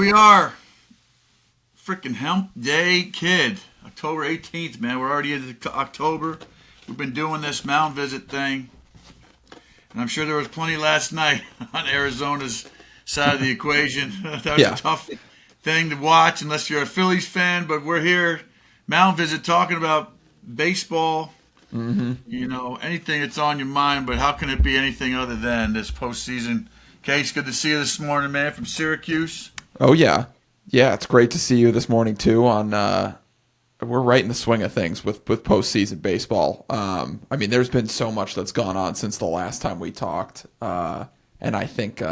we are. Freaking Hump Day Kid. October 18th, man. We're already into October. We've been doing this Mound visit thing. And I'm sure there was plenty last night on Arizona's side of the equation. That was a tough thing to watch unless you're a Phillies fan. But we're here, Mound visit, talking about baseball. You know, anything that's on your mind. But how can it be anything other than this postseason? Case, good to see you this morning, man, from Syracuse. Oh, yeah. Yeah, it's great to see you this morning, too. We're right in the swing of things with postseason baseball. I mean, there's been so much that's gone on since the last time we talked. And I think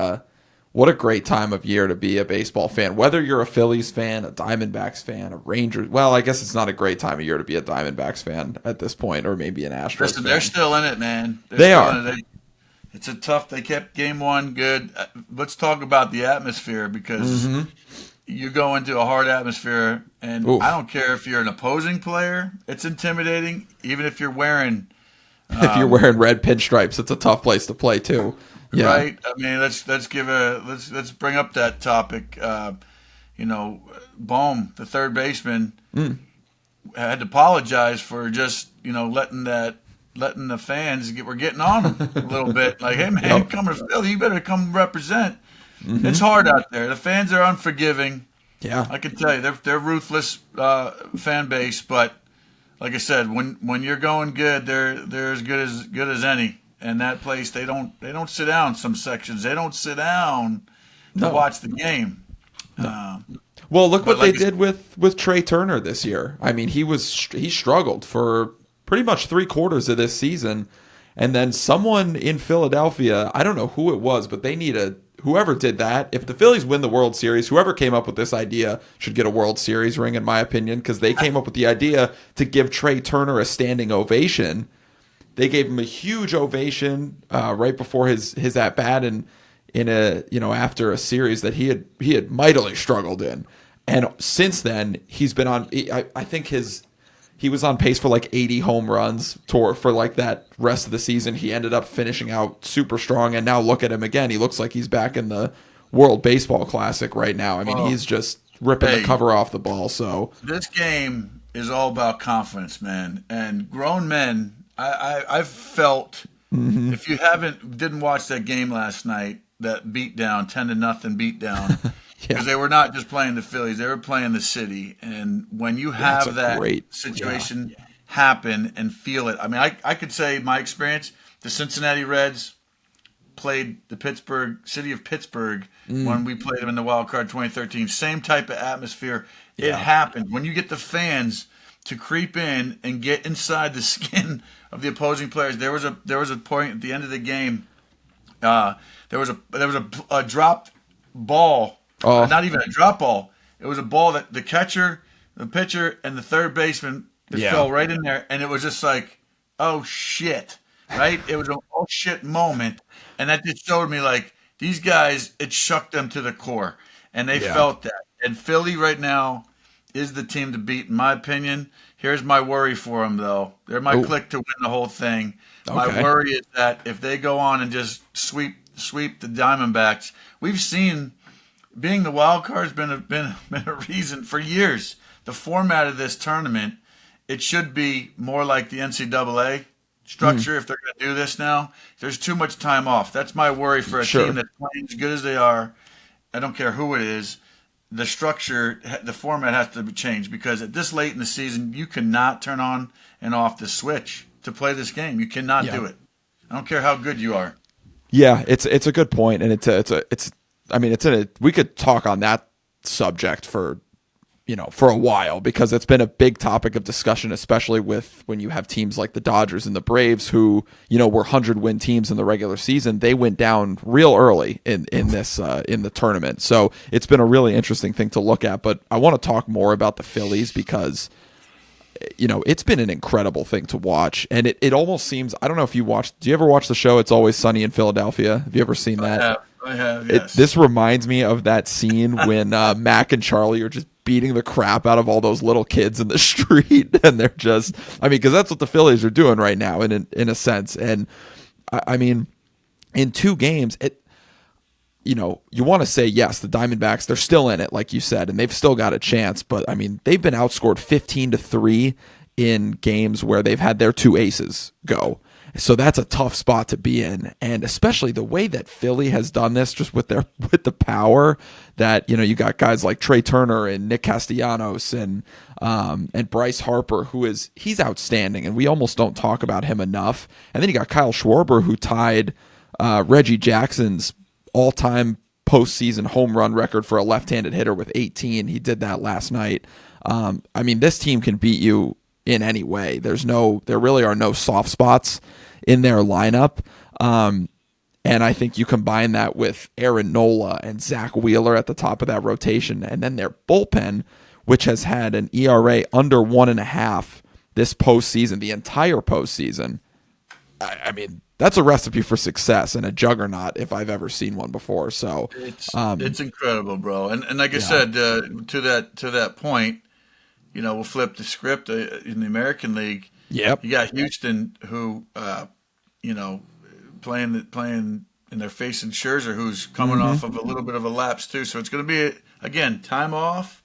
what a great time of year to be a baseball fan. Whether you're a Phillies fan, a Diamondbacks fan, a Rangers. Well, I guess it's not a great time of year to be a Diamondbacks fan at this point, or maybe an Astros Listen, fan. they're still in it, man. They are. It's a tough. They kept game one good. Let's talk about the atmosphere because you go into a hard atmosphere, and I don't care if you're an opposing player. It's intimidating, even if you're wearing. If you're wearing red pinstripes, it's a tough place to play too. Yeah. Right. I mean, let's bring up that topic. You know, Bohm, the third baseman, had to apologize for just letting the fans we're getting on him a little bit. Like, hey man, you're coming to Philly, you better come represent. It's hard out there. The fans are unforgiving. Yeah, I can tell you they're ruthless fan base. But like I said, when you're going good, they're as good as any. And that place, they don't sit down. Some sections they don't sit down to watch the game. Well, look what they did with Trey Turner this year. I mean, he struggled for pretty much 3/4 of this season, and then someone in Philadelphia, I don't know who it was, but they need whoever did that. If the Phillies win the World Series, whoever came up with this idea should get a World Series ring, in my opinion, because they came up with the idea to give Trey Turner a standing ovation. They gave him a huge ovation right before his at bat and after a series that he had mightily struggled in, and since then he's been on. I think he was on pace for like 80 home runs for like that rest of the season. He ended up finishing out super strong, and now look at him again. He looks like he's back in the World Baseball Classic right now. I mean, he's just ripping the cover off the ball. So this game is all about confidence, man, and grown men. I've felt if you didn't watch that game last night, that beatdown, 10-0 beatdown, because they were not just playing the Phillies, they were playing the city. And when you have that situation happen and feel it, I mean, I could say my experience, the Cincinnati Reds played the city of Pittsburgh when we played them in the wild card 2013. Same type of atmosphere. Yeah. It happened. When you get the fans to creep in and get inside the skin of the opposing players. There was a point at the end of the game. There was a dropped ball, not even a drop ball. It was a ball that the catcher, the pitcher, and the third baseman fell right in there, and it was just like, oh shit, right? It was an oh shit moment, and that just showed me like these guys, it shook them to the core, and they felt that. And Philly right now is the team to beat, in my opinion. Here's my worry for them, though. They're my click to win the whole thing. Okay. My worry is that if they go on and just sweep the Diamondbacks, we've seen being the wild card has been a reason for years. The format of this tournament, it should be more like the NCAA structure if they're going to do this now. There's too much time off. That's my worry for a team that's playing as good as they are. I don't care who it is. The structure, the format has to be changed because at this late in the season, you cannot turn on and off the switch to play this game. You cannot do it. I don't care how good you are. Yeah, it's a good point, and we could talk on that subject for a while because it's been a big topic of discussion, especially with when you have teams like the Dodgers and the Braves who, were 100-win teams in the regular season. They went down real early in the tournament. So it's been a really interesting thing to look at. But I want to talk more about the Phillies because, it's been an incredible thing to watch. And it almost seems, I don't know if do you ever watch the show It's Always Sunny in Philadelphia? Have you ever seen that? I have, yes. This reminds me of that scene when Mac and Charlie are just beating the crap out of all those little kids in the street, and they're just, because that's what the Phillies are doing right now in a sense. And I mean, in 2 games, you want to say, yes, the Diamondbacks, they're still in it, like you said, and they've still got a chance. But, I mean, they've been outscored 15-3 in games where they've had their two aces go. So that's a tough spot to be in. And especially the way that Philly has done this, just with the power that, you got guys like Trey Turner and Nick Castellanos and Bryce Harper, he's outstanding. And we almost don't talk about him enough. And then you got Kyle Schwarber, who tied Reggie Jackson's all-time postseason home run record for a left-handed hitter with 18. He did that last night. I mean, this team can beat you in any way. There really are no soft spots in their lineup. And I think you combine that with Aaron Nola and Zach Wheeler at the top of that rotation, and then their bullpen, which has had an ERA under 1.5 this postseason, the entire postseason. I mean, that's a recipe for success and a juggernaut if I've ever seen one before. So it's incredible, bro. And like I said, to that point, we'll flip the script in the American League. Yep. You got Houston, who, playing, and they're facing Scherzer, who's coming off of a little bit of a lapse too. So it's going to be again time off.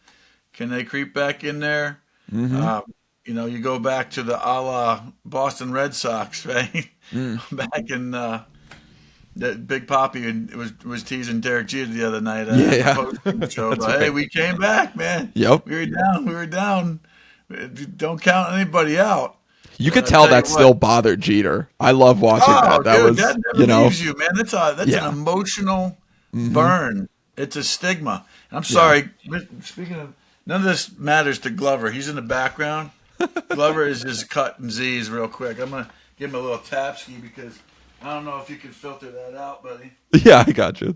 Can they creep back in there? You go back to the a la Boston Red Sox, right? Back in that Big Papi was teasing Derek Jeter the other night. Show, but, hey, we came back, man. Yep. We were down. Don't count anybody out. You could tell that still bothered Jeter. I love watching that. That never leaves you, man. That's an emotional burn. It's a stigma. And I'm sorry. Speaking of, none of this matters to Glover. He's in the background. Glover is just cutting Z's real quick. I'm gonna give him a little tapski because I don't know if you can filter that out, buddy. Yeah, I got you.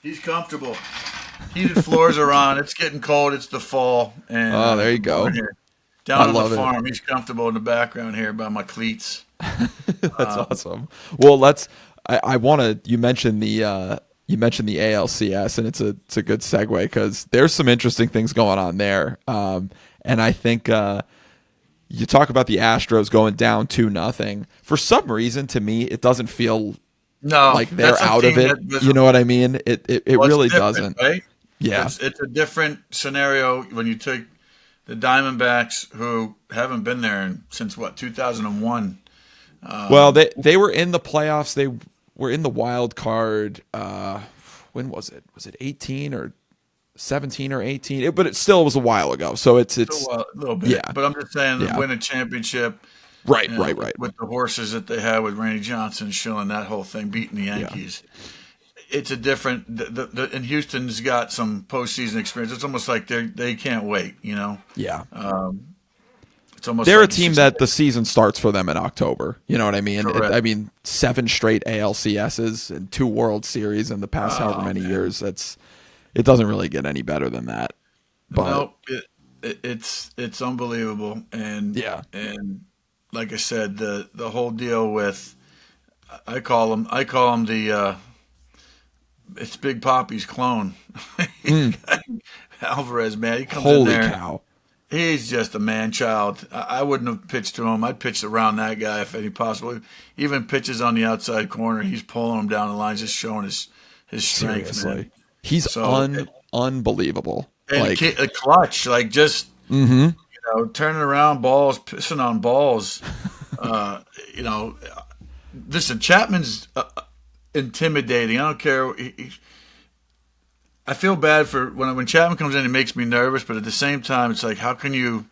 He's comfortable. Heated floors are on. It's getting cold. It's the fall. And, there you go. Down on the farm. He's comfortable in the background here by my cleats. That's awesome. Well, I want to. You mentioned the ALCS, and it's a good segue because there's some interesting things going on there. And I think you talk about the Astros going down 2-0. For some reason, to me, it doesn't feel like they're out of it. You know what I mean? It really doesn't. Right? Yeah, it's a different scenario when you take the Diamondbacks, who haven't been there since 2001. Well, they were in the playoffs. They were in the wild card. When was it? Was it 18 or 17 or 18? But it still was a while ago. So it's a little bit. Yeah. But I'm just saying, win a championship. Right. With the horses that they had with Randy Johnson, Schilling, that whole thing, beating the Yankees. Yeah. It's a different. And Houston's got some postseason experience. It's almost like they can't wait. Yeah. It's almost they're like a team that the season starts for them in October. You know what I mean? 7 straight ALCSs and 2 World Series in the past however many years. It doesn't really get any better than that. But it's unbelievable. And like I said, the whole deal with I call him the it's Big Papi's clone. Alvarez, man, he comes in there. Holy cow. He's just a man-child. I wouldn't have pitched to him. I'd pitch around that guy if any possible. Even pitches on the outside corner, he's pulling him down the line, just showing his strength. Seriously. Man. He's unbelievable. And a clutch, turning around balls, pissing on balls. Listen, Chapman's intimidating. I don't care. I feel bad for when Chapman comes in, it makes me nervous, but at the same time, it's like, how can you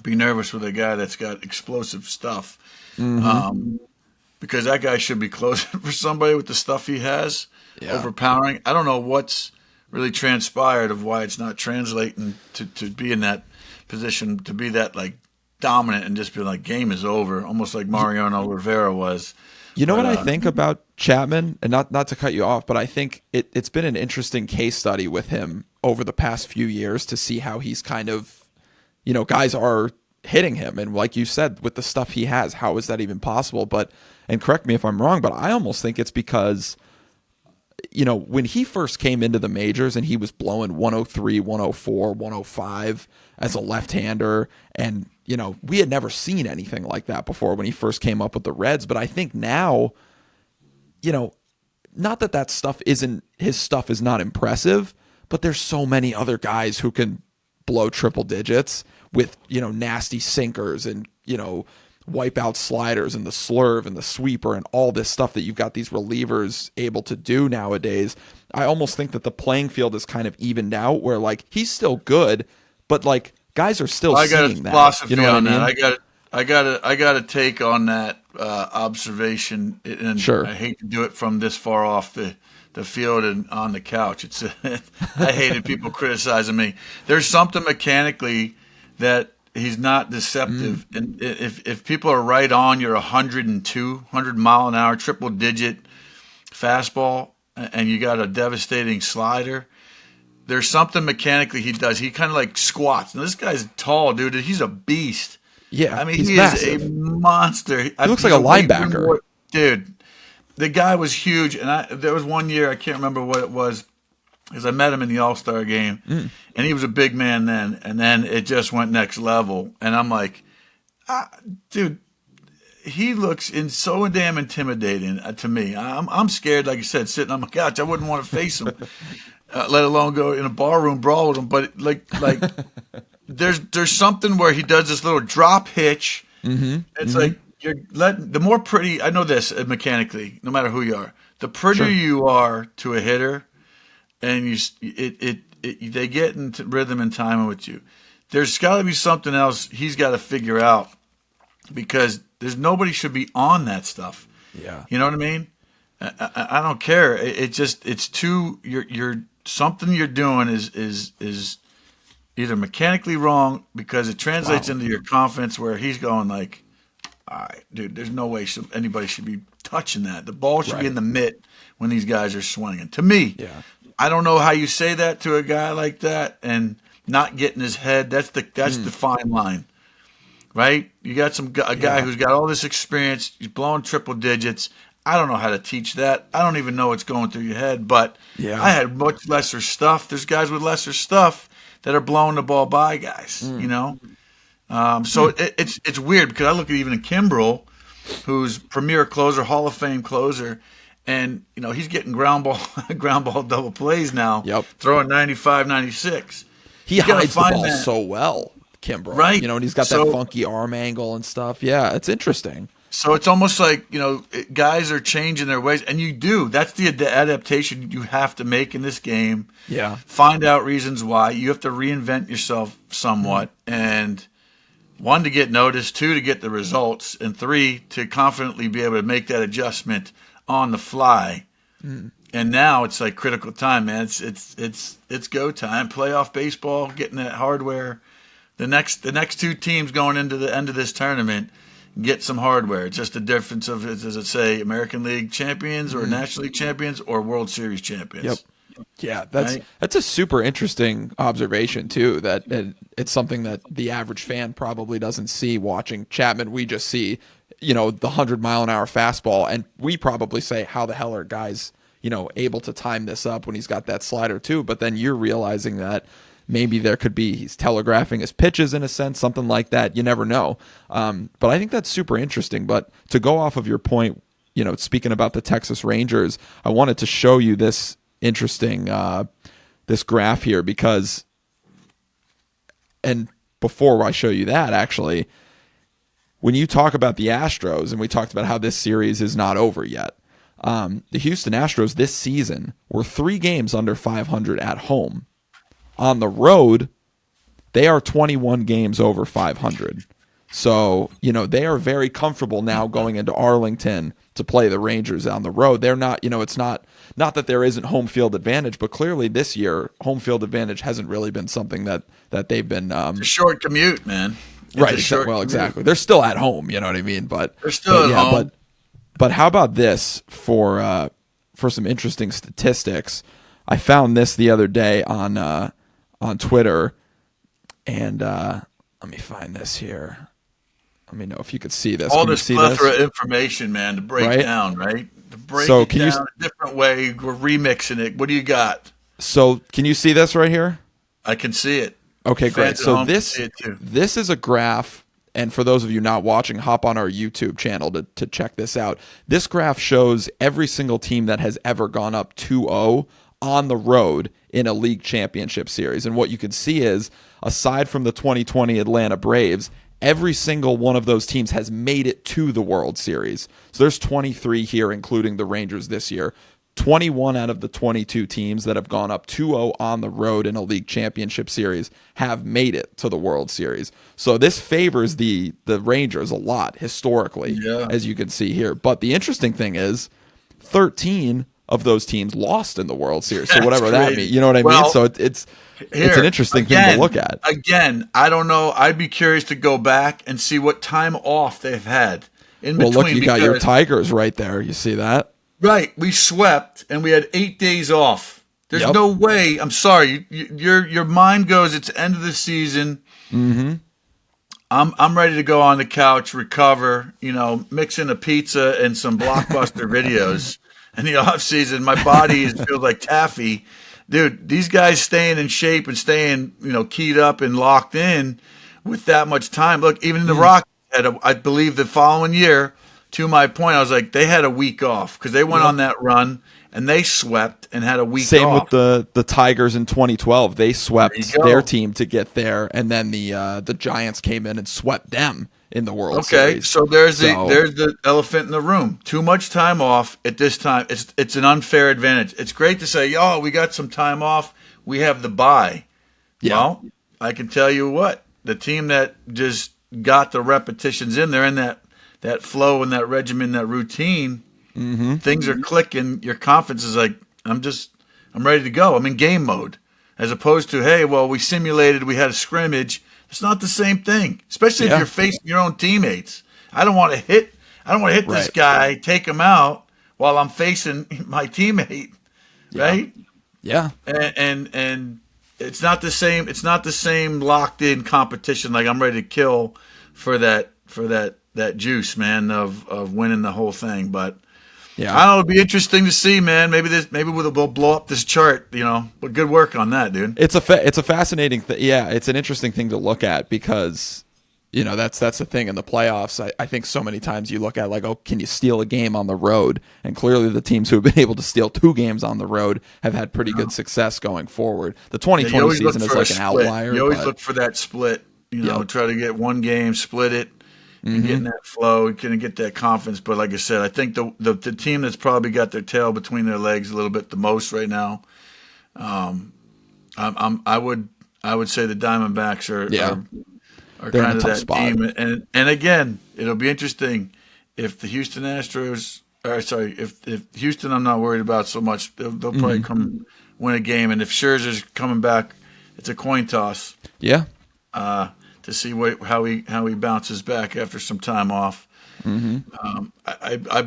be nervous with a guy that's got explosive stuff? Because that guy should be closing for somebody with the stuff he has, overpowering. I don't know what's really transpired of why it's not translating to be in that position, to be that dominant and just be like, game is over, almost like Mariano Rivera was. You know what I think about Chapman, and not to cut you off, but I think it's been an interesting case study with him over the past few years to see how he's kind of, guys are hitting him. And like you said, with the stuff he has, how is that even possible? And correct me if I'm wrong, but I almost think it's because, when he first came into the majors and he was blowing 103, 104, 105 as a left-hander, and we had never seen anything like that before when he first came up with the Reds. But I think now, not that stuff isn't, his stuff is not impressive, but there's so many other guys who can blow triple digits with, nasty sinkers and, wipe out sliders and the slurve and the sweeper and all this stuff that you've got these relievers able to do nowadays. I almost think that the playing field is kind of evened out where like he's still good, but like guys are still seeing that. Philosophy you know on what I mean? that. I got a take on that observation, and Sure. I hate to do it from this far off the field and on the couch. It's I hated people criticizing me. There's something mechanically that he's not deceptive, and if people are right on your 100 mile an hour triple digit fastball, and you got a devastating slider. There's something mechanically he does. He kind of like squats. Now, this guy's tall, dude. He's a beast. Yeah, I mean, he's he massive. is a monster. He looks like a linebacker. Dude, the guy was huge. And there was one year, I can't remember what it was, because I met him in the All-Star game. And he was a big man then. And then it just went next level. And I'm like, dude, he looks so damn intimidating to me. I'm scared, like you said, sitting on my couch. I wouldn't want to face him, let alone go in a barroom brawl with him. But like there's something where he does this little drop hitch. It's like you're letting the more pretty. I know this mechanically, no matter who you are, the prettier you are to a hitter, and they get into rhythm and timing with you. There's got to be something else he's got to figure out, because there's nobody should be on that stuff. Yeah. You know what I mean? I don't care. It's too, you're something you're doing is either mechanically wrong, because it translates into your confidence, where he's going like, all right, dude, there's no way anybody should be touching that. The ball should be in the mitt when these guys are swinging. To me, I don't know how you say that to a guy like that and not get in his head. That's the fine line. Right? You got a guy who's got all this experience. He's blowing triple digits. I don't know how to teach that. I don't even know what's going through your head. But I had much lesser stuff. There's guys with lesser stuff that are blowing the ball by guys. So it's weird, because I look at even a Kimbrel, who's premier closer, Hall of Fame closer, and he's getting ground ball double plays now. Throwing 95, 96. He hides the ball so well. Kimbrel, right? And he's got that funky arm angle and stuff. Yeah, it's interesting. So it's almost like, guys are changing their ways, and you do. That's the adaptation you have to make in this game. Yeah. Find out reasons why. You have to reinvent yourself somewhat, and 1, to get noticed, 2, to get the results, and 3, to confidently be able to make that adjustment on the fly. And now it's like critical time, man. It's go time. Playoff baseball, getting that hardware. The next 2 teams going into the end of this tournament get some hardware. It's just the difference of, does it say American League champions or National League champions or World Series champions? Yeah, that's a super interesting observation too. That it's something that the average fan probably doesn't see watching Chapman. We just see, the 100-mile-an-hour fastball, and we probably say, how the hell are guys, able to time this up when he's got that slider too? But then you're realizing that maybe there could be, he's telegraphing his pitches in a sense, something like that. You never know. But I think that's super interesting. But to go off of your point, speaking about the Texas Rangers, I wanted to show you this interesting, this graph here, because, and before I show you that, actually, when you talk about the Astros, and we talked about how this series is not over yet, the Houston Astros this season were 3 games under 500 at home. On the road, they are 21 games over 500. So, they are very comfortable now going into Arlington to play the Rangers on the road. They're not, it's not that there isn't home field advantage, but clearly this year, home field advantage hasn't really been something that they've been. It's a short commute, man. Exactly. They're still at home, you know what I mean? But they're still at home. But how about this for some interesting statistics? I found this the other day on Twitter, and let me find this here. Let me know if you could see this. All this plethora of information, man, to break down, right? To break it down a different way. We're remixing it. What do you got? So can you see this right here? I can see it. Okay, great. So this is a graph, And for those of you not watching, hop on our YouTube channel to check this out. This graph shows every single team that has ever gone up 2-0 on the road in a league championship series. And what you can see is, aside from the 2020 Atlanta Braves, every single one of those teams has made it to the World Series. So there's 23 here, including the Rangers this year. 21 out of the 22 teams that have gone up 2-0 on the road in a league championship series have made it to the World Series. So this favors the Rangers a lot historically, as you can see here. But the interesting thing is 13 of those teams lost in the World Series. So whatever that means, you know what I mean? So it's an interesting thing to look at. Again, I don't know. I'd be curious to go back and see what time off they've had in between. Well, look, you got your Tigers right there. You see that? Right. We swept, and we had 8 days off. There's no way. I'm sorry. Your mind goes, it's the end of the season. Mm-hmm. I'm ready to go on the couch, recover, mix in a pizza and some Blockbuster videos. In the off season, my body feels like taffy. Dude, these guys staying in shape and staying, keyed up and locked in with that much time. Look, even the Rockies I believe the following year, to my point, I was like, they had a week off because they went on that run and they swept and had a week off. Same with the Tigers in 2012. They swept their team to get there, and then the Giants came in and swept them in the World Series. Okay, so there's the elephant in the room. Too much time off at this time. It's an unfair advantage. It's great to say, we got some time off. We have the bye. Yeah. Well, I can tell you what, the team that just got the repetitions in there and that flow and that regimen, that routine, things are clicking. Your confidence is like, I'm ready to go. I'm in game mode. As opposed to, hey, well, we simulated, we had a scrimmage. It's not the same thing, especially if you're facing your own teammates. I don't want to hit this guy, take him out while I'm facing my teammate, right? Yeah. And it's not the same. It's not the same locked in competition. Like I'm ready to kill for that juice, man, of winning the whole thing. But I don't know. It'll be interesting to see, man. Maybe we'll blow up this chart, But good work on that, dude. It's a fascinating thing. Yeah, it's an interesting thing to look at because, that's the thing in the playoffs. I think so many times you look at like, can you steal a game on the road? And clearly the teams who have been able to steal 2 games on the road have had pretty good success going forward. The 2020 season is like an outlier. You always look for that split, try to get one game, split it. And getting that flow, couldn't get that confidence. But like I said, I think the team that's probably got their tail between their legs a little bit the most right now, I would say the Diamondbacks are kind of that spot. team. And again, it'll be interesting if the Houston Astros, if Houston, I'm not worried about so much. They'll probably come win a game. And if Scherzer's coming back, it's a coin toss. Yeah. To see how he bounces back after some time off. I'd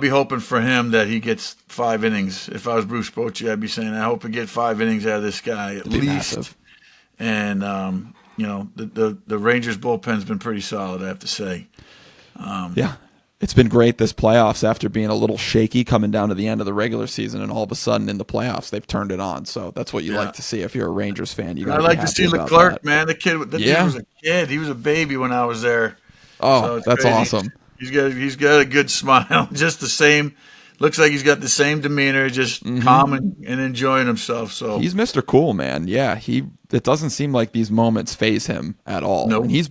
be hoping for him that he gets 5 innings. If I was Bruce Bochy, I'd be saying I hope we get 5 innings out of this guy at least. Massive. And the Rangers bullpen's been pretty solid, I have to say. It's been great this playoffs after being a little shaky coming down to the end of the regular season, and all of a sudden in the playoffs they've turned it on. So that's what you like to see if you're a Rangers fan. I like to see Leclerc, man. The kid was a kid. He was a baby when I was there. Oh, so that's crazy. Awesome. He's got a good smile. Just the same. Looks like he's got the same demeanor, just calm and enjoying himself. So he's Mr. Cool, man. Yeah, it doesn't seem like these moments faze him at all. Nope. And he's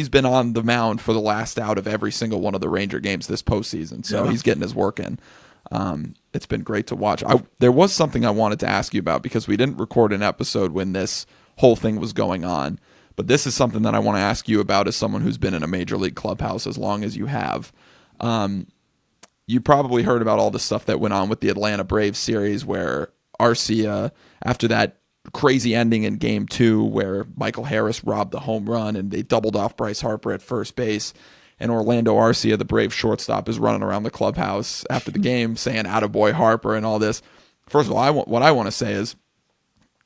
been on the mound for the last out of every single one of the Ranger games this postseason. So he's getting his work in. It's been great to watch. There was something I wanted to ask you about because we didn't record an episode when this whole thing was going on. But this is something that I want to ask you about as someone who's been in a major league clubhouse as long as you have. You probably heard about all the stuff that went on with the Atlanta Braves series where Arcia, after that crazy ending in Game 2 where Michael Harris robbed the home run and they doubled off Bryce Harper at first base, and Orlando Arcia, the Braves shortstop, is running around the clubhouse after the game saying "attaboy Harper" and all this. First of all, what I want to say is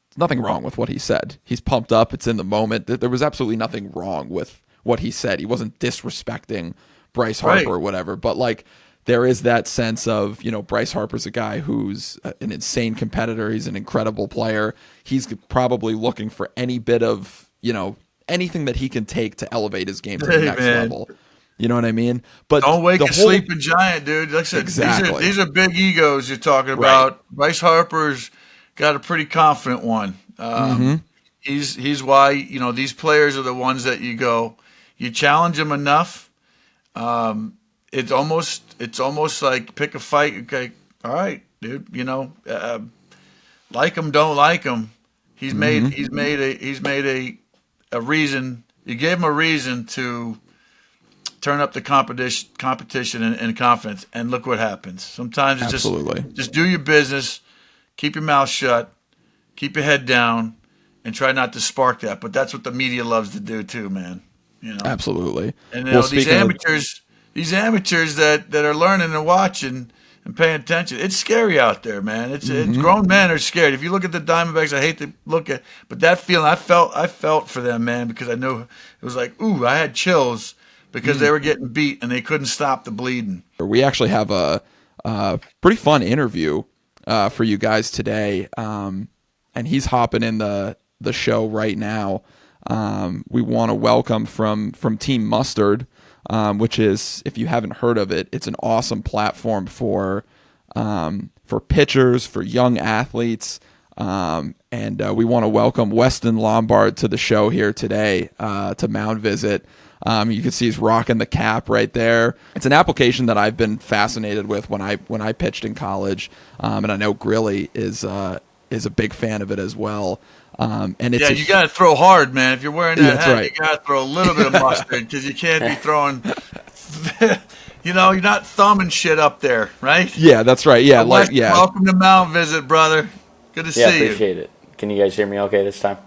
there's nothing wrong with what he said. He's pumped up. It's in the moment. There was absolutely nothing wrong with what he said. He wasn't disrespecting Bryce Harper or whatever, but like, there is that sense of, Bryce Harper's a guy who's an insane competitor. He's an incredible player. He's probably looking for any bit of, anything that he can take to elevate his game to the next level. You know what I mean? But don't wake a sleeping giant, dude. Like I said, exactly. these are big egos you're talking about. Right. Bryce Harper's got a pretty confident one. He's why, you know, these players are the ones that you challenge them enough. It's almost like pick a fight. Okay, all right, dude. You know, like him, don't like him. He's made a reason. You gave him a reason to turn up the competition and confidence, and look what happens. Sometimes it's just do your business, keep your mouth shut, keep your head down, and try not to spark that. But that's what the media loves to do too, man. You know, absolutely. And you know, these amateurs that are learning and watching and paying attention, it's scary out there, man. It's grown men are scared. If you look at the Diamondbacks, I hate to look at, but that feeling I felt for them, man, because I knew it was like, ooh, I had chills. Because they were getting beat and they couldn't stop the bleeding. We actually have a pretty fun interview for you guys today, and he's hopping in the show right now. We want to welcome from Team Mustard, which is, if you haven't heard of it, it's an awesome platform for pitchers, for young athletes, and we want to welcome Weston Lombard to the show here today to Mound Visit. You can see he's rocking the cap right there. It's an application that I've been fascinated with when I pitched in college, and I know Grilli is a big fan of it as well. And it's you got to throw hard, man. If you're wearing that hat, right. You got to throw a little bit of mustard because you can't be throwing. You know, you're not thumbing shit up there, right? Yeah, that's right. Yeah, welcome to Mound Visit, brother. Good to see you. Yeah, appreciate it. Can you guys hear me okay this time?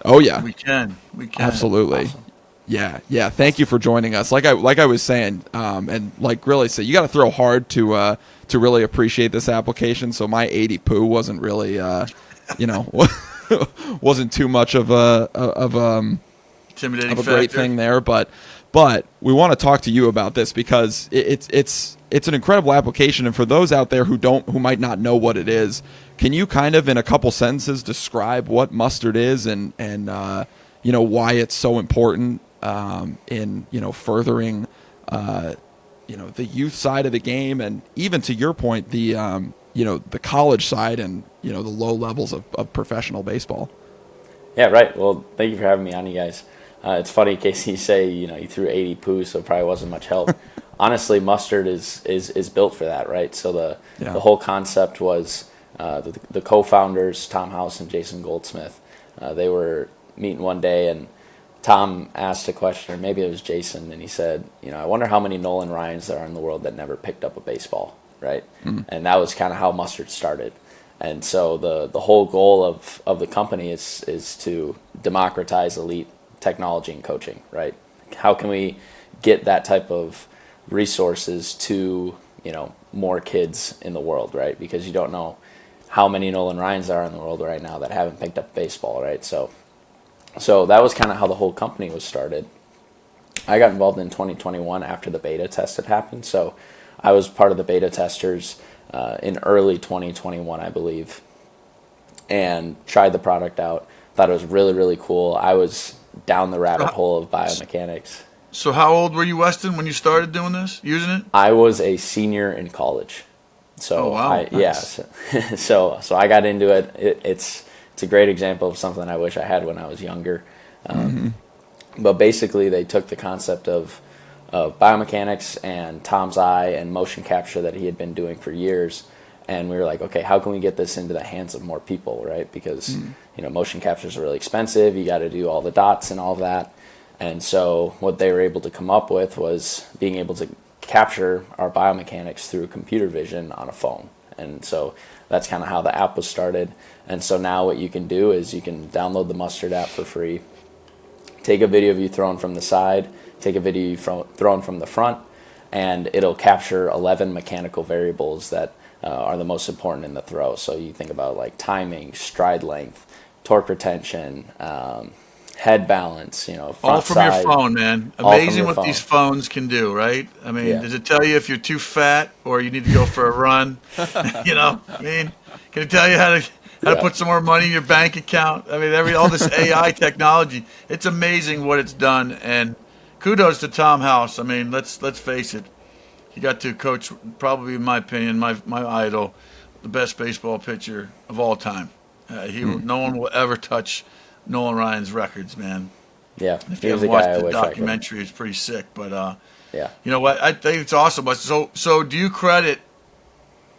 Oh yeah, we can. Absolutely. Awesome. Yeah. Thank you for joining us. Like I was saying, and like Grilli said, you got to throw hard to really appreciate this application. So my 80 poo wasn't really, wasn't too much of a great thing there. But we want to talk to you about this because it's an incredible application. And for those out there who might not know what it is, can you kind of in a couple sentences describe what Mustard is and why it's so important? In furthering the youth side of the game, and even to your point, the college side and the low levels of professional baseball. Yeah, right. Well, thank you for having me on, you guys. It's funny, Casey, you say you threw 80 poo, so it probably wasn't much help. Honestly, Mustard is built for that, right? So the whole concept was the co-founders, Tom House and Jason Goldsmith. They were meeting one day and Tom asked a question, or maybe it was Jason, and he said, I wonder how many Nolan Ryans there are in the world that never picked up a baseball, right? Mm-hmm. And that was kind of how Mustard started. And so the whole goal of the company is to democratize elite technology and coaching, right? How can we get that type of resources to, more kids in the world, right? Because you don't know how many Nolan Ryans there are in the world right now that haven't picked up baseball, right? So that was kind of how the whole company was started. I got involved in 2021 after the beta test had happened. So I was part of the beta testers in early 2021, I believe, and tried the product out. Thought it was really, really cool. I was down the rabbit hole of biomechanics. So how old were you, Weston, when you started doing this, using it? I was a senior in college. So nice. So I got into it. It's a great example of something I wish I had when I was younger. But basically, they took the concept of biomechanics and Tom's eye and motion capture that he had been doing for years, and we were like, okay, how can we get this into the hands of more people, right? Because motion capture is really expensive. You got to do all the dots and all of that. And so what they were able to come up with was being able to capture our biomechanics through computer vision on a phone. And so that's kind of how the app was started. And so now what you can do is you can download the Mustard app for free, take a video of you throwing from the side, take a video of you throwing from the front, and it'll capture 11 mechanical variables that are the most important in the throw. So you think about like timing, stride length, torque retention, head balance, front all from side, your phone, man. Amazing what these phones can do, right? I mean, does it tell you if you're too fat or you need to go for a run? Can it tell you how to put some more money in your bank account. I mean, all this AI technology. It's amazing what it's done. And kudos to Tom House. I mean, let's face it. He got to coach, probably in my opinion, my idol, the best baseball pitcher of all time. No one will ever touch Nolan Ryan's records, man. Yeah, if you haven't watched the documentary, it's pretty sick. But you know what? I think it's awesome. So do you credit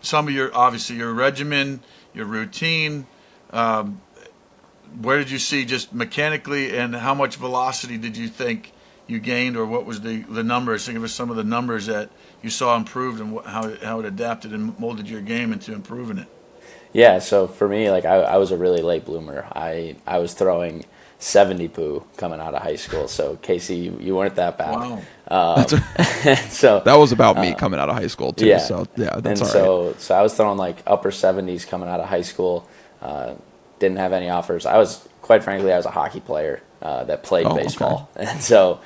some of your regimen, your routine? Where did you see just mechanically, and how much velocity did you think you gained, or what was the numbers? Think of some of the numbers that you saw improved, and how it adapted and molded your game into improving it. Yeah, so for me, like I was a really late bloomer. I was throwing 70 poo coming out of high school. So Casey, you weren't that bad. Wow. So that was about me coming out of high school too. Yeah. So yeah, that's all right. So I was throwing like upper 70s coming out of high school. Didn't have any offers. I was a hockey player that played baseball, okay. And so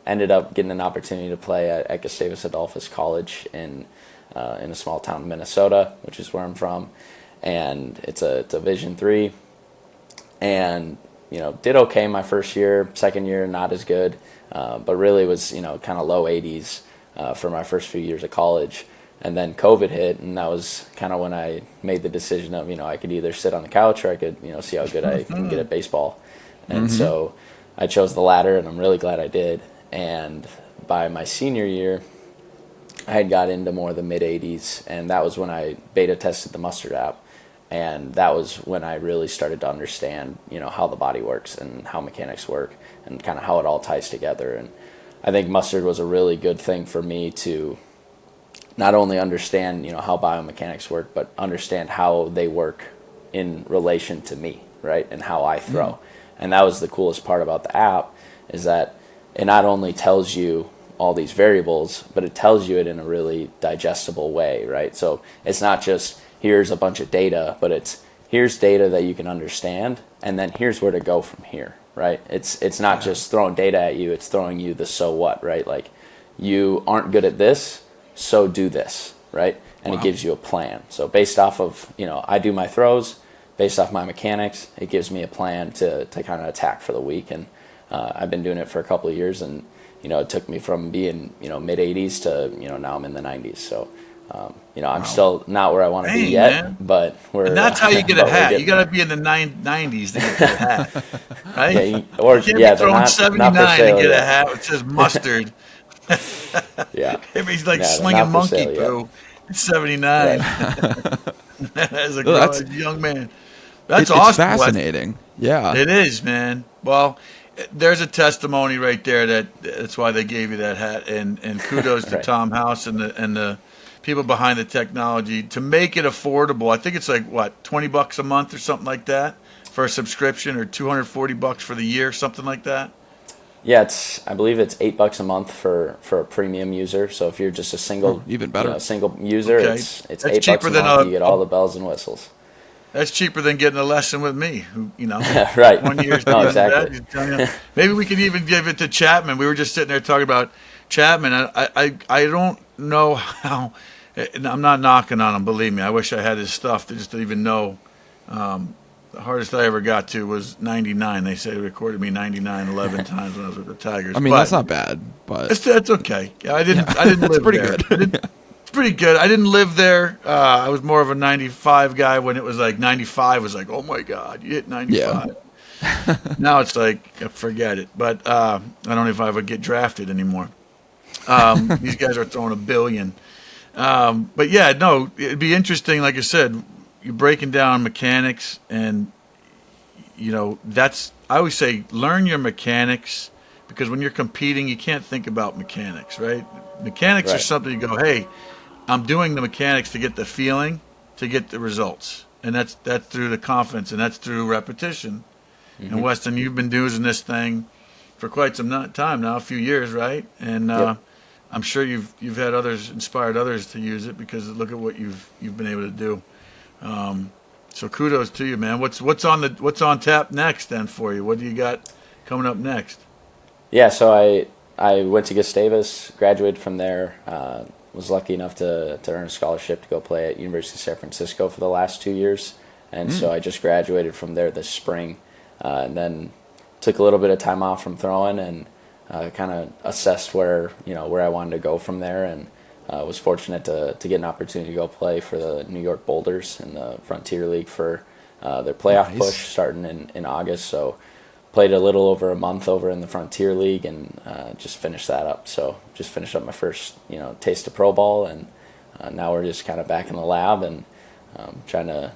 ended up getting an opportunity to play at Gustavus Adolphus College in a small town in Minnesota, which is where I'm from, and it's a Division III, and did okay my first year. Second year, not as good, but really was kind of low 80s for my first few years of college. And then COVID hit, and that was kind of when I made the decision of I could either sit on the couch or I could see how good I can get at baseball. And so I chose the latter, and I'm really glad I did. And by my senior year, I had got into more of the mid 80s, and that was when I beta tested the Mustard app. And that was when I really started to understand, how the body works and how mechanics work and kind of how it all ties together. And I think Mustard was a really good thing for me to not only understand, how biomechanics work, but understand how they work in relation to me, right? And how I throw. And that was the coolest part about the app, is that it not only tells you all these variables, but it tells you it in a really digestible way, right? So it's not just here's a bunch of data, but it's here's data that you can understand, and then here's where to go from here, right? It's not just throwing data at you, it's throwing you the so what, right? Like, you aren't good at this, so do this, right? And it gives you a plan. So based off of, I do my throws, based off my mechanics, it gives me a plan to kind of attack for the week. And I've been doing it for a couple of years, and it took me from being mid 80s to now I'm in the 90s. So I'm still not where I want to be yet, man. But we're. And that's how you get a hat. You got to be in the 90s to get a hat, right? Yeah, you can't be throwing 79 to get a hat that says Mustard. Yeah, he's like slinging monkey poo. It's 79. As a young man, that's awesome. It's fascinating. Yeah, it is, man. Well, there's a testimony right there that's why they gave you that hat, and kudos to Tom House and the people behind the technology to make it affordable. I think it's like $20 a month or something like that for a subscription, or $240 for the year, something like that. Yeah, I believe it's $8 a month for a premium user. So if you're just a single, even better, single user, it's $8 a month. You get all the bells and whistles. That's cheaper than getting a lesson with me, who right. 1 year's no, exactly. Maybe we could even give it to Chapman. We were just sitting there talking about Chapman. I don't know how. I'm not knocking on him. Believe me, I wish I had his stuff to just even know. The hardest I ever got to was 99. They say they recorded me 99 11 times when I was with the Tigers. I mean, that's not bad, but it's okay. Yeah, I didn't live pretty there. Good. It's pretty good. I didn't live there. I was more of a 95 guy when it was like 95 was like, oh my God, you hit 95. Yeah. Now it's like, forget it. But I don't know if I would get drafted anymore. These guys are throwing $1 billion. But yeah, no, it'd be interesting. Like I said, you're breaking down mechanics, and I always say learn your mechanics, because when you're competing, you can't think about mechanics, right? Mechanics are something you go, hey, I'm doing the mechanics to get the feeling, to get the results, and that's through the confidence, and that's through repetition. And Weston, you've been doing this thing for quite some time now, a few years, right? And I'm sure you've had inspired others to use it, because look at what you've been able to do. So kudos to you, man. What's on tap next then for you? What do you got coming up next? Yeah, so I went to Gustavus, graduated from there, was lucky enough to earn a scholarship to go play at University of San Francisco for the last 2 years, And so I just graduated from there this spring, and then took a little bit of time off from throwing and kind of assessed where I wanted to go from there, and was fortunate to get an opportunity to go play for the New York Boulders in the Frontier League for their playoff push starting in August. So played a little over a month over in the Frontier League and just finished that up. So just finished up my first taste of pro ball, and now we're just kind of back in the lab and trying to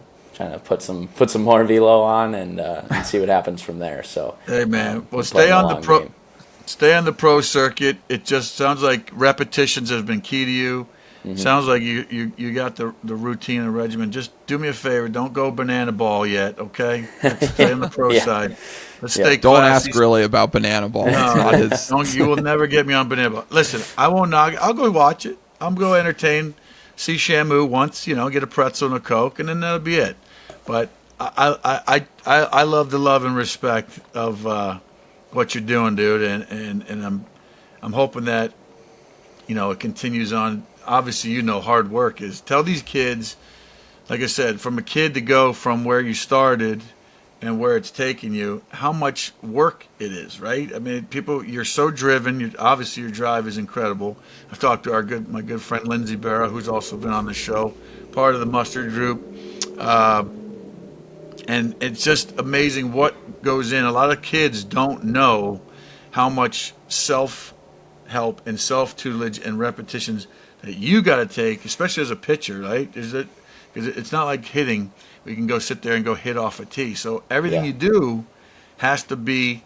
put some more velo on and see what happens from there. So hey man, well stay on the pro circuit. It just sounds like repetitions have been key to you. Mm-hmm. Sounds like you got the routine and regimen. Just do me a favor, don't go banana ball yet, okay? Let's stay on the pro side. Let's stay classy. Don't ask Grilli about banana ball. No, you will never get me on banana ball. Listen, I won't knock. I'll go watch it. I'm going to entertain, see Shamu once, get a pretzel and a Coke, and then that'll be it. But I love the love and respect of what you're doing, dude, and I'm hoping that it continues on. Obviously, hard work is. Tell these kids, like I said, from a kid to go from where you started and where it's taking you, how much work it is, right? I mean, people, you're so driven. Obviously, your drive is incredible. I've talked to my good friend Lindsay Barra, who's also been on the show, part of the Mustard Group. And it's just amazing what goes in. A lot of kids don't know how much self-help and self-tutelage and repetitions that you got to take, especially as a pitcher, right? Because it's not like hitting. We can go sit there and go hit off a tee. So everything you do has to be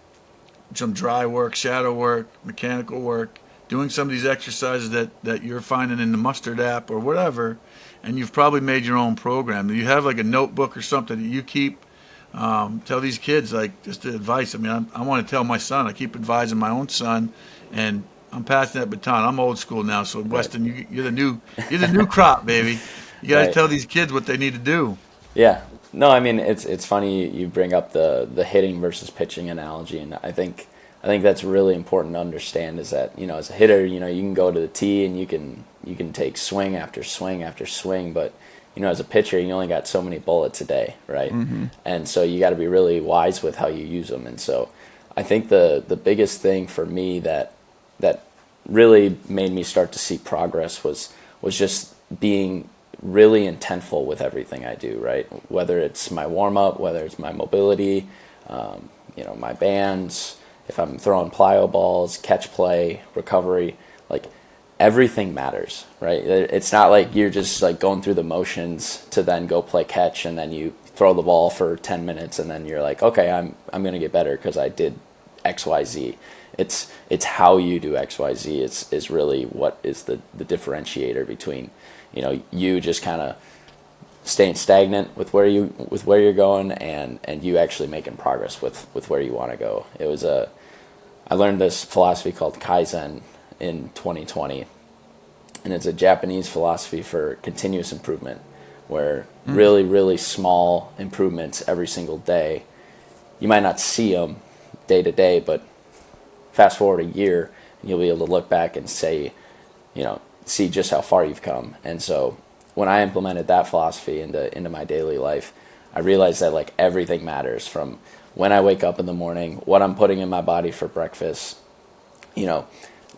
some dry work, shadow work, mechanical work, doing some of these exercises that you're finding in the Mustard app or whatever, and you've probably made your own program. Do you have like a notebook or something that you keep? Tell these kids, like, just the advice. I mean, I want to tell my son. I keep advising my own son, and I'm passing that baton. I'm old school now, so Weston, you're the new crop, baby. You got to tell these kids what they need to do. Yeah. No, I mean, it's funny you bring up the hitting versus pitching analogy, and I think that's really important to understand is that, as a hitter, you can go to the tee and you can take swing after swing after swing, but as a pitcher, you only got so many bullets a day, right? Mm-hmm. And so you got to be really wise with how you use them. And so I think the biggest thing for me that really made me start to see progress was just being really intentful with everything I do, right? Whether it's my warm-up, whether it's my mobility, my bands, if I'm throwing plyo balls, catch play, recovery, like everything matters, right? It's not like you're just like going through the motions to then go play catch and then you throw the ball for 10 minutes and then you're like, okay, I'm going to get better because I did XYZ. It's how you do XYZ is really what is the differentiator between, you just kind of staying stagnant with where you're going and you actually making progress with where you want to go. I learned this philosophy called Kaizen in 2020, and it's a Japanese philosophy for continuous improvement, where really, really small improvements every single day. You might not see them day to day, but fast forward a year, and you'll be able to look back and say, see just how far you've come. And so when I implemented that philosophy into my daily life, I realized that like everything matters, from when I wake up in the morning, what I'm putting in my body for breakfast,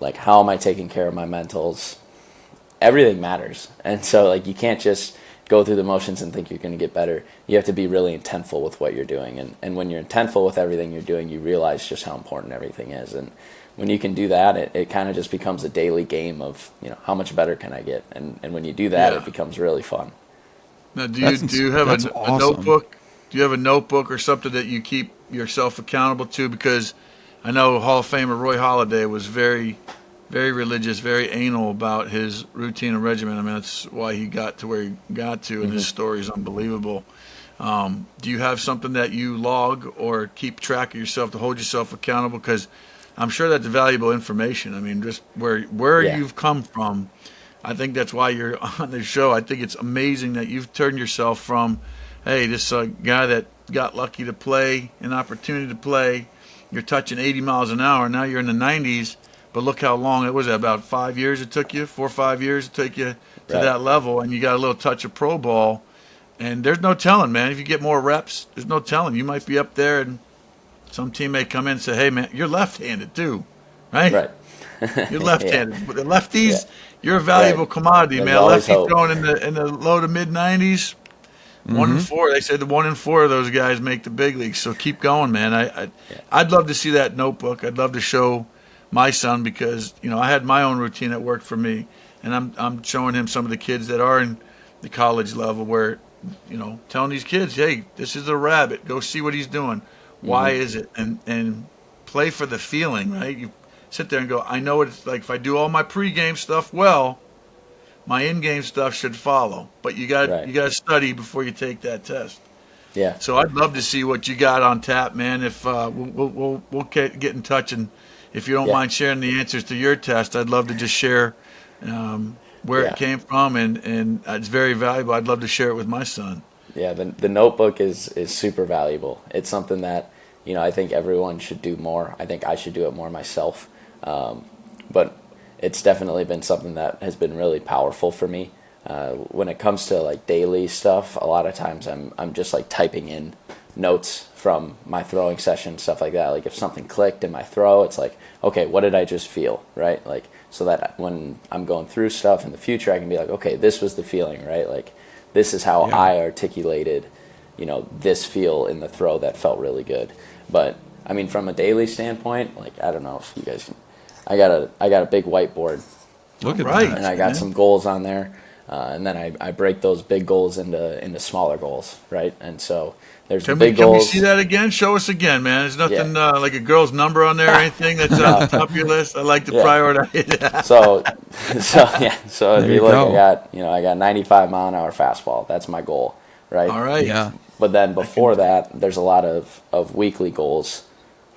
like how am I taking care of my mentals? Everything matters. And so like you can't just go through the motions and think you're going to get better. You have to be really intentful with what you're doing. And when you're intentful with everything you're doing, you realize just how important everything is. And when you can do that, it kind of just becomes a daily game of, how much better can I get? And when you do that, it becomes really fun. Now, do you have a notebook? Do you have a notebook or something that you keep yourself accountable to? Because I know Hall of Famer Roy Halladay was very, very religious, very anal about his routine and regimen. I mean, that's why he got to where he got to, and his story is unbelievable. Do you have something that you log or keep track of yourself to hold yourself accountable? Because I'm sure that's valuable information. I mean, just where you've come from, I think that's why you're on the show. I think it's amazing that you've turned yourself from, hey, this guy that got lucky to play, an opportunity to play, you're touching 80 miles an hour, now you're in the 90s, but look how long it was. About 5 years it took you, 4 or 5 years it took you to that level, and you got a little touch of pro ball. And there's no telling, man. If you get more reps, there's no telling. You might be up there and some teammate come in and say, hey, man, you're left-handed too, right? Right. You're left-handed. Yeah. But the lefties, Yeah. you're a valuable commodity, There's man. A always lefty hope. throwing in the low to mid-90s, 1 in 4. They said the 1 in 4 of those guys make the big leagues. So keep going, man. I'd love to see that notebook. I'd love to show my son because, I had my own routine that worked for me. And I'm showing him some of the kids that are in the college level where, telling these kids, hey, this is a rabbit. Go see what he's doing. Why is it? And play for the feeling, right? You sit there and go, I know what it's like. If I do all my pregame stuff well, my in-game stuff should follow. But you got to study before you take that test. Yeah. So I'd love to see what you got on tap, man. If we'll get in touch, and if you don't mind sharing the answers to your test, I'd love to just share where it came from, and it's very valuable. I'd love to share it with my son. Yeah, the notebook is super valuable. It's something that, I think everyone should do more. I think I should do it more myself. But it's definitely been something that has been really powerful for me. When it comes to like daily stuff, a lot of times I'm just like typing in notes from my throwing session, stuff like that. Like if something clicked in my throw, it's like, okay, what did I just feel, right? Like so that when I'm going through stuff in the future, I can be like, okay, this was the feeling, right? Like this is how I articulated, this feel in the throw that felt really good. But I mean, from a daily standpoint, like I don't know if you guys can. I got a big whiteboard. Look at that. And I got some goals on there, and then I break those big goals into smaller goals, right? And so there's the big goals. Can we see that again? Show us again, man. There's nothing like a girl's number on there or anything that's on the top of your list. I like to prioritize. So if you look, I got 95 mile an hour fastball. That's my goal, right? All right. Yeah. But then before that, there's a lot of weekly goals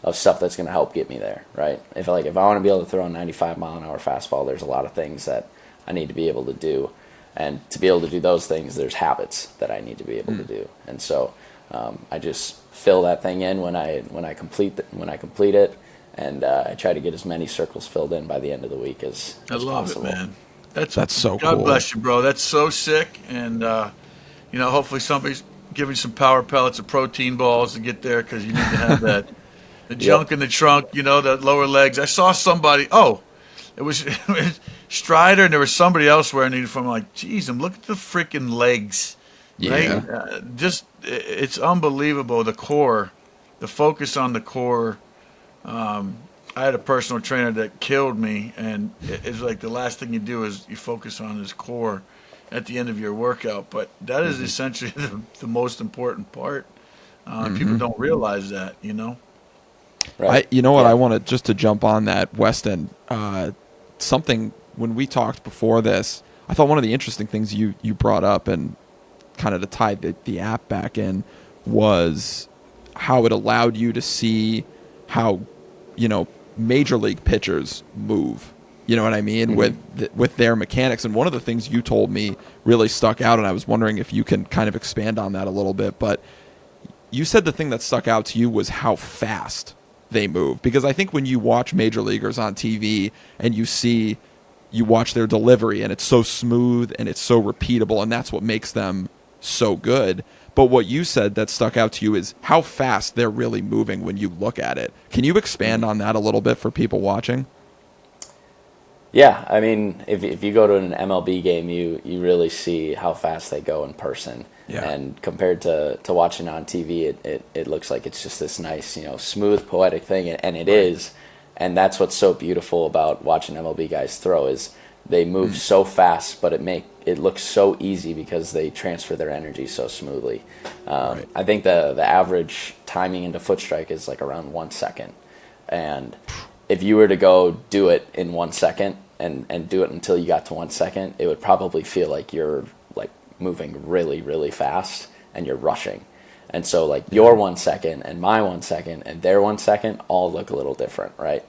of stuff that's going to help get me there, right? If I want to be able to throw a 95 mile an hour fastball, there's a lot of things that I need to be able to do, and to be able to do those things, there's habits that I need to be able to do, and so I just fill that thing in when I complete it, and I try to get as many circles filled in by the end of the week as possible. It, man. That's so God cool. Bless you, bro. That's so sick, and hopefully somebody's giving some power pellets of protein balls to get there because you need to have that. The junk in the trunk, the lower legs. I saw somebody. Oh, it was Strider, and there was somebody else wearing it from. Like, geez, look at the freaking legs. Yeah. Right? It's unbelievable. The core, the focus on the core. I had a personal trainer that killed me, and it's like the last thing you do is you focus on his core at the end of your workout. But that is essentially the most important part. People don't realize that, Right. I wanted just to jump on that, Weston. Something when we talked before this, I thought one of the interesting things you brought up and kind of to tie the app back in was how it allowed you to see how, major league pitchers move. You know what I mean? With their mechanics. And one of the things you told me really stuck out, and I was wondering if you can kind of expand on that a little bit. But you said the thing that stuck out to you was how fast they move, because I think when you watch major leaguers on TV and you watch their delivery and it's so smooth and it's so repeatable, and that's what makes them so good. But what you said that stuck out to you is how fast they're really moving when you look at it. Can you expand on that a little bit for people watching? Yeah, I mean, if you go to an MLB game, you really see how fast they go in person. Yeah. And compared to watching on TV, it looks like it's just this nice, smooth, poetic thing, and it is. And that's what's so beautiful about watching MLB guys throw is they move so fast, but it looks so easy because they transfer their energy so smoothly. I think the average timing into foot strike is like around 1 second, and if you were to go do it in 1 second and do it until you got to 1 second, it would probably feel like you're like moving really, really fast and you're rushing. And so like your 1 second and my 1 second and their 1 second all look a little different, right?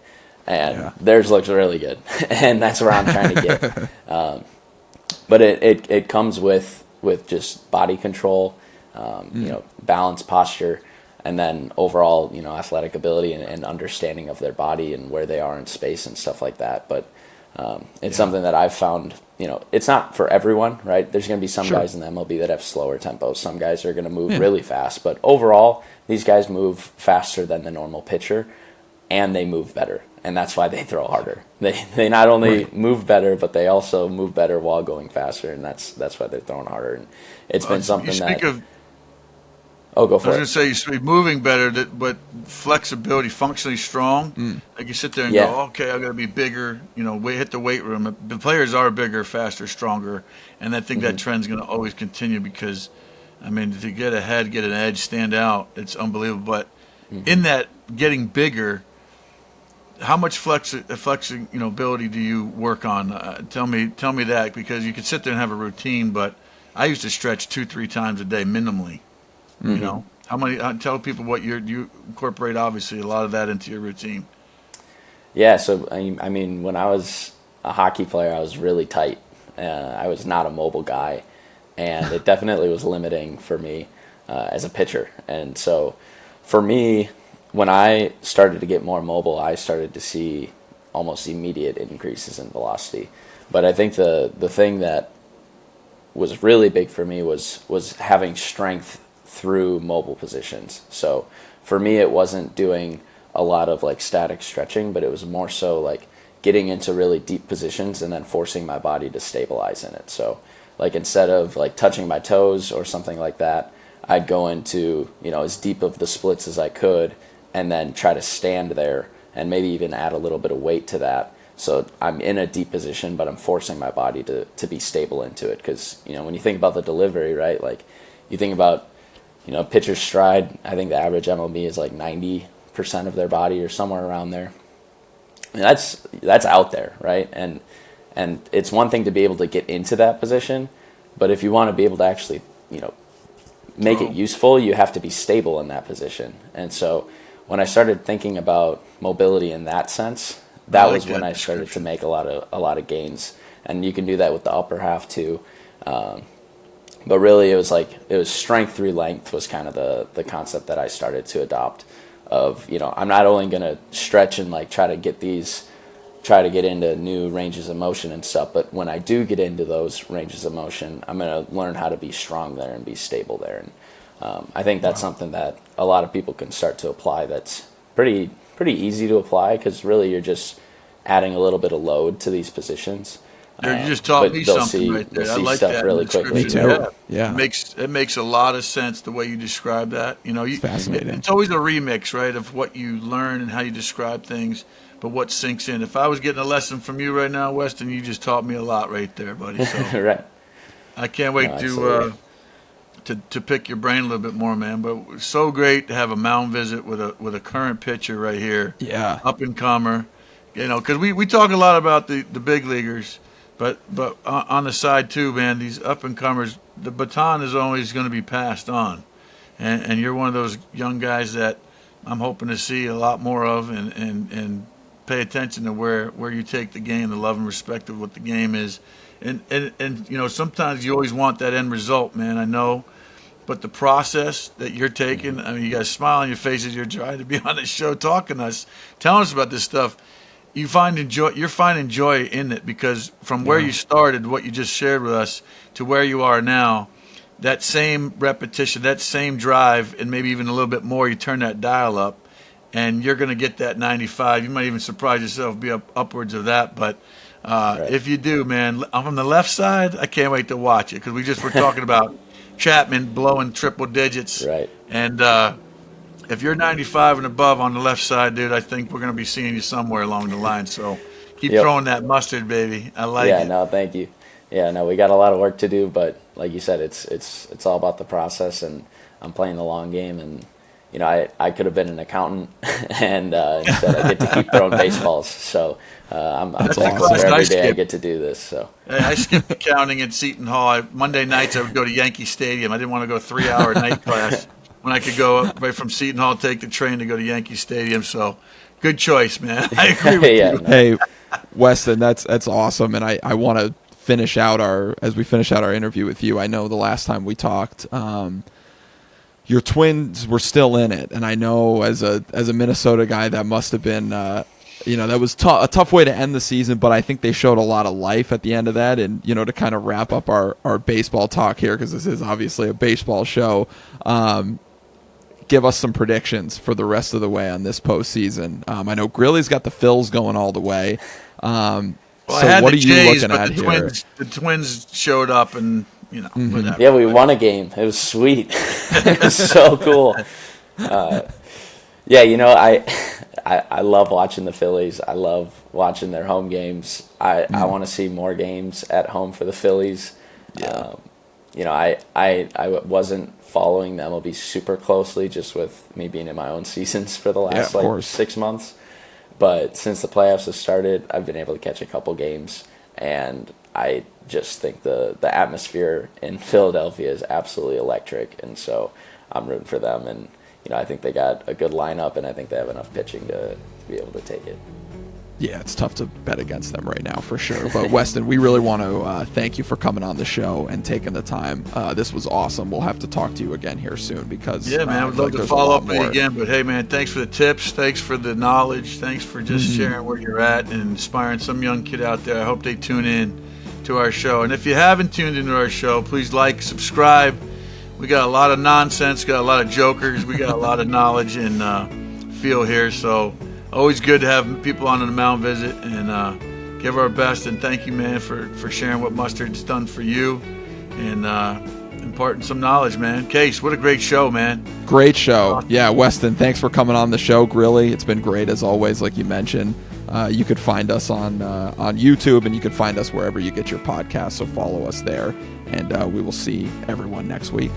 And theirs looks really good. And that's where I'm trying to get. But it comes with just body control, balance, posture, and then overall, athletic ability and understanding of their body and where they are in space and stuff like that. But It's something that I've found, it's not for everyone, right? There's going to be some guys in the MLB that have slower tempos. Some guys are going to move really fast. But overall, these guys move faster than the normal pitcher, and they move better. And that's why they throw harder. They not only move better, but they also move better while going faster, and that's why they're throwing harder. And it's been something that... Oh, go for it. I was going to say, you're moving better, but flexibility, functionally strong. Like you sit there and go, okay, I got to be bigger. We hit the weight room. The players are bigger, faster, stronger, and I think that trend's going to always continue because, to get ahead, get an edge, stand out, it's unbelievable. But in that getting bigger, how much flexibility do you work on? Tell me that, because you could sit there and have a routine, but I used to stretch 2-3 times a day minimally. How many? Tell people what you incorporate. Obviously, a lot of that into your routine. Yeah. So when I was a hockey player, I was really tight. I was not a mobile guy, and it definitely was limiting for me as a pitcher. And so, for me, when I started to get more mobile, I started to see almost immediate increases in velocity. But I think the thing that was really big for me was having strength through mobile positions. So for me, it wasn't doing a lot of like static stretching, but it was more so like getting into really deep positions and then forcing my body to stabilize in it. So like instead of like touching my toes or something like that, I'd go into, as deep of the splits as I could and then try to stand there and maybe even add a little bit of weight to that. So I'm in a deep position, but I'm forcing my body to be stable into it. Because, when you think about the delivery, right, like you think about, pitcher's stride, I think the average MLB is like 90% of their body or somewhere around there. And that's out there, right? And it's one thing to be able to get into that position, but if you want to be able to actually, make it useful, you have to be stable in that position. And so when I started thinking about mobility in that sense, that was when I started to make a lot of gains. And you can do that with the upper half too. But really, it was strength through length was kind of the concept that I started to adopt. Of I'm not only going to stretch and like try to get into new ranges of motion and stuff, but when I do get into those ranges of motion, I'm going to learn how to be strong there and be stable there. And I think that's something that a lot of people can start to apply. That's pretty easy to apply because really you're just adding a little bit of load to these positions. You just taught me something right there. I like that really quickly. Me too. Yeah. It makes a lot of sense the way you describe that. It's fascinating. It's always a remix, right, of what you learn and how you describe things, but what sinks in. If I was getting a lesson from you right now, Weston, you just taught me a lot right there, buddy. So right. I can't wait to pick your brain a little bit more, man. But it's so great to have a mound visit with a current pitcher right here. Yeah. Up and comer. Because we talk a lot about the big leaguers. But on the side too, man, these up and comers, the baton is always going to be passed on, and you're one of those young guys that I'm hoping to see a lot more of, and pay attention to where you take the game, the love and respect of what the game is, and sometimes you always want that end result, man. I know, but the process that you're taking, you got a smile on your faces. You're trying to be on this show, talking to us, telling us about this stuff. You're finding joy in it because from where you started, what you just shared with us, to where you are now, that same repetition, that same drive, and maybe even a little bit more, you turn that dial up, and you're going to get that 95. You might even surprise yourself, be upwards of that. But if you do, man, I'm on the left side, I can't wait to watch it because we're talking about Chapman blowing triple digits. Right. And if you're 95 and above on the left side, dude, I think we're going to be seeing you somewhere along the line. So keep throwing that mustard, baby. I like it. Yeah, no, thank you. Yeah, no, we got a lot of work to do, but like you said, it's all about the process, and I'm playing the long game. And I could have been an accountant, and instead I get to keep throwing baseballs. So I'm thankful for every day I get to do this. So I skipped accounting at Seton Hall. Monday nights I would go to Yankee Stadium. I didn't want to go 3-hour night class when I could go right from Seton Hall, take the train to go to Yankee Stadium. So good choice, man. I agree with you. Hey, Weston, that's awesome. And I want to finish out our interview with you. I know the last time we talked, your Twins were still in it. And I know as a Minnesota guy, that must have been that was a tough way to end the season, but I think they showed a lot of life at the end of that. And, to kind of wrap up our baseball talk here, because this is obviously a baseball show, give us some predictions for the rest of the way on this postseason. I know Grilli's got the Phils going all the way. So what are you looking at here? The Twins showed up and, whatever. Yeah, we won a game. It was sweet. It was so cool. I love watching the Phillies. I love watching their home games. I want to see more games at home for the Phillies. Yeah. I wasn't following the MLB super closely just with me being in my own seasons for the last 6 months. But since the playoffs have started, I've been able to catch a couple games, and I just think the atmosphere in Philadelphia is absolutely electric, and so I'm rooting for them. And I think they got a good lineup, and I think they have enough pitching to be able to take it. Yeah, it's tough to bet against them right now for sure. But Weston, we really want to thank you for coming on the show and taking the time. This was awesome. We'll have to talk to you again here soon because man, I would love to follow up with you again. But hey, man, thanks for the tips. Thanks for the knowledge. Thanks for just sharing where you're at and inspiring some young kid out there. I hope they tune in to our show. And if you haven't tuned into our show, please like, subscribe. We got a lot of nonsense, got a lot of jokers, we got a lot of knowledge and feel here. So always good to have people on the Mound visit and give our best. And thank you, man, for sharing what Mustard's done for you and imparting some knowledge, man. Case, what a great show, man. Great show. Awesome. Yeah, Weston, thanks for coming on the show. Grilli, it's been great as always, like you mentioned. You could find us on YouTube, and you could find us wherever you get your podcasts, so follow us there, and we will see everyone next week.